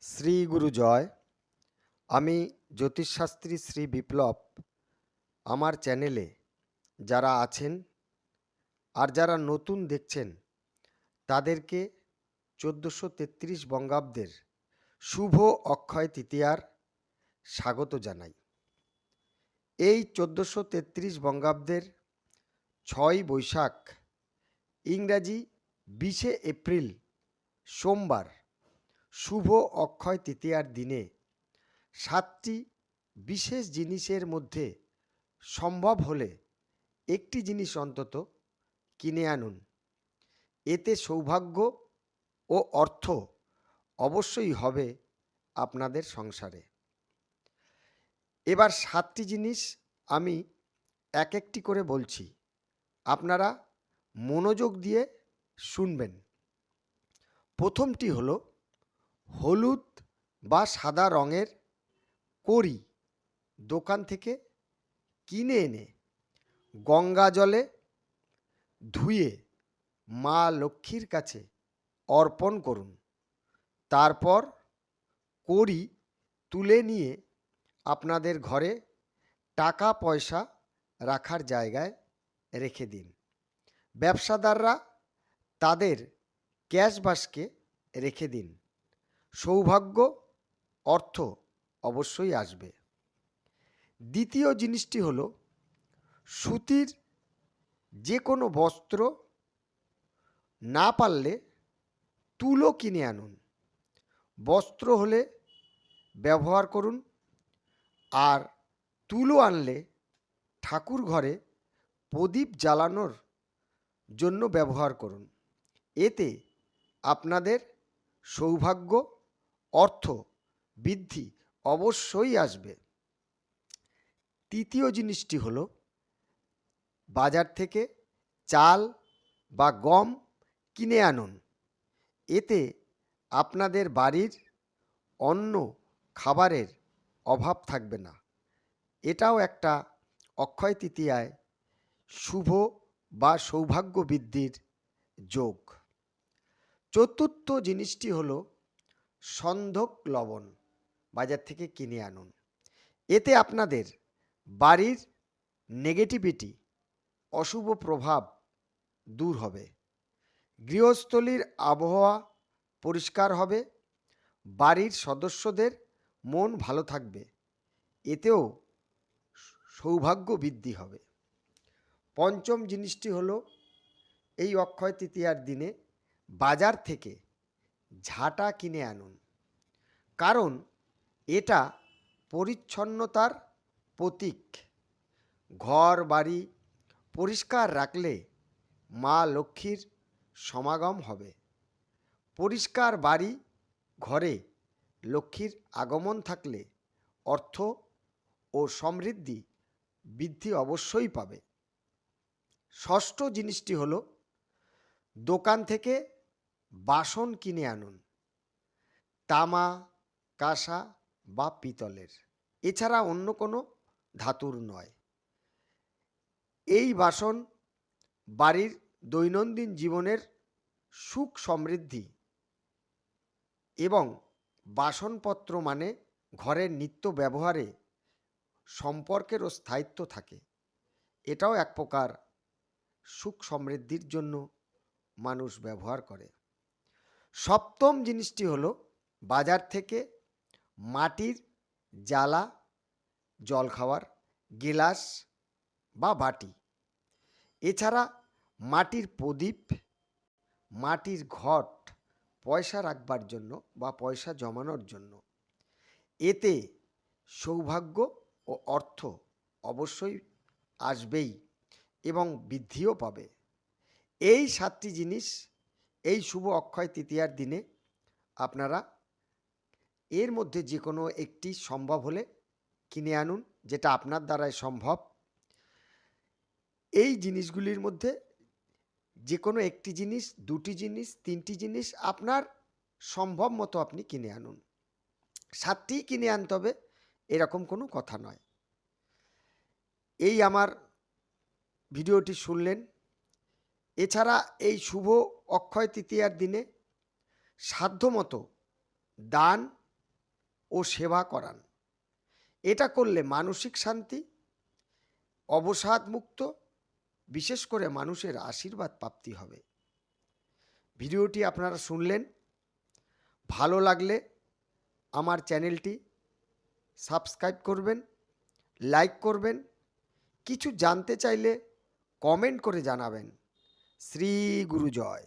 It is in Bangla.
শ্রী গুরু জয়। আমি জ্যোতিষশাস্ত্রী শ্রী বিপ্লব। আমার চ্যানেলে যারা আছেন আর যারা নতুন দেখছেন তাদেরকে 1433 বঙ্গাব্দের শুভ অক্ষয় তৃতীয়ার স্বাগত জানাই। এই 1433 বঙ্গাব্দের 6ই বৈশাখ ইংরাজি 20শে এপ্রিল সোমবার শুভ অক্ষয় তৃতীয়ার দিনে 7টি বিশেষ জিনিসের মধ্যে সম্ভব হলে একটি জিনিস অন্তত কিনে আনুন। এতে সৌভাগ্য ও অর্থ অবশ্যই হবে আপনাদের সংসারে। এবার 7টি জিনিস আমি এক একটি করে বলছি, আপনারা মনোযোগ দিয়ে শুনবেন। প্রথমটি হলো হলুদ বা সাদা রঙের কড়ি দোকান থেকে কিনে এনে গঙ্গা জলে ধুয়ে মা লক্ষ্মীর কাছে অর্পণ করুন। তারপর কড়ি তুলে নিয়ে আপনাদের ঘরে টাকা পয়সা রাখার জায়গায় রেখে দিন। ব্যবসাদাররা তাদের ক্যাশ বাস্কে রেখে দিন। সৌভাগ্য অর্থ অবশ্যই আসবে। দ্বিতীয় জিনিসটি হলো সুতির যে কোনো বস্ত্র, না পারলে তুলো কিনে আনুন। বস্ত্র হলে ব্যবহার করুন, আর তুলো আনলে ঠাকুর ঘরে প্রদীপ জ্বালানোর জন্য ব্যবহার করুন। এতে আপনাদের সৌভাগ্য অর্থ বৃদ্ধি অবশ্যই আসবে। তৃতীয় জিনিসটি হলো বাজার থেকে চাল বা গম কিনে আনুন। এতে আপনাদের বাড়ির অন্য খাবারের অভাব থাকবে না। এটাও একটা অক্ষয় তৃতীয়ায় শুভ বা সৌভাগ্য বৃদ্ধির যোগ। চতুর্থ জিনিসটি হলো সন্ধক লবণ বাজার থেকে কিনে আনুন। এতে আপনাদের বাড়ির নেগেটিভিটি, অশুভ প্রভাব দূর হবে। গৃহস্থলীর আবহাওয়া পরিষ্কার হবে, বাড়ির সদস্যদের মন ভালো থাকবে। এতেও সৌভাগ্য বৃদ্ধি হবে। পঞ্চম জিনিসটি হলো এই অক্ষয় তৃতীয়ার দিনে বাজার থেকে ঝাঁটা কিনে আনুন, কারণ এটা পরিচ্ছন্নতার প্রতীক। ঘর বাড়ি পরিষ্কার রাখলে মা লক্ষ্মীর সমাগম হবে। পরিষ্কার বাড়ি ঘরে লক্ষ্মীর আগমন থাকলে অর্থ ও সমৃদ্ধি বৃদ্ধি অবশ্যই পাবে। ষষ্ঠ জিনিসটি হলো দোকান থেকে বাসন কিনে আনুন, তামা, কাঁসা বা পিতলের, এছাড়া অন্য কোনো ধাতুর নয়। এই বাসন বাড়ির দৈনন্দিন জীবনের সুখ সমৃদ্ধি এবং বাসনপত্র মানে ঘরের নিত্য ব্যবহারে সম্পর্কেরও স্থায়িত্ব থাকে। এটাও এক প্রকার সুখ সমৃদ্ধির জন্য মানুষ ব্যবহার করে। সপ্তম জিনিসটি হলো বাজার থেকে মাটির জালা, জল খাওয়ার গিলাস বা বাটি, এছাড়া মাটির প্রদীপ, মাটির ঘট পয়সা রাখবার জন্য বা পয়সা জমানোর জন্য। এতে সৌভাগ্য ও অর্থ অবশ্যই আসবেই এবং বৃদ্ধিও পাবে। এই 7টি জিনিস এই শুভ অক্ষয় তৃতীয়ার দিনে আপনারা এর মধ্যে যে কোনো একটি সম্ভব হলে কিনে আনুন, যেটা আপনার দ্বারাই সম্ভব। এই জিনিসগুলির মধ্যে যে কোনো একটি জিনিস, দুটি জিনিস, তিনটি জিনিস আপনার সম্ভব মতো আপনি কিনে আনুন। 7টিই কিনে আনতে হবে এরকম কোনো কথা নয়। এই আমার ভিডিওটি শুনলেন। এছাড়া এই শুভ অক্ষয় তৃতীয়ার দিনে সাধ্যমতো দান ও সেবা করান। এটা করলে মানসিক শান্তি, অবসাদমুক্ত, বিশেষ করে মানুষের আশীর্বাদ প্রাপ্তি হবে। ভিডিওটি আপনারা শুনলেন, ভালো লাগলে আমার চ্যানেলটি সাবস্ক্রাইব করবেন, লাইক করবেন, কিছু জানতে চাইলে কমেন্ট করে জানাবেন। শ্রী গুরু জয়।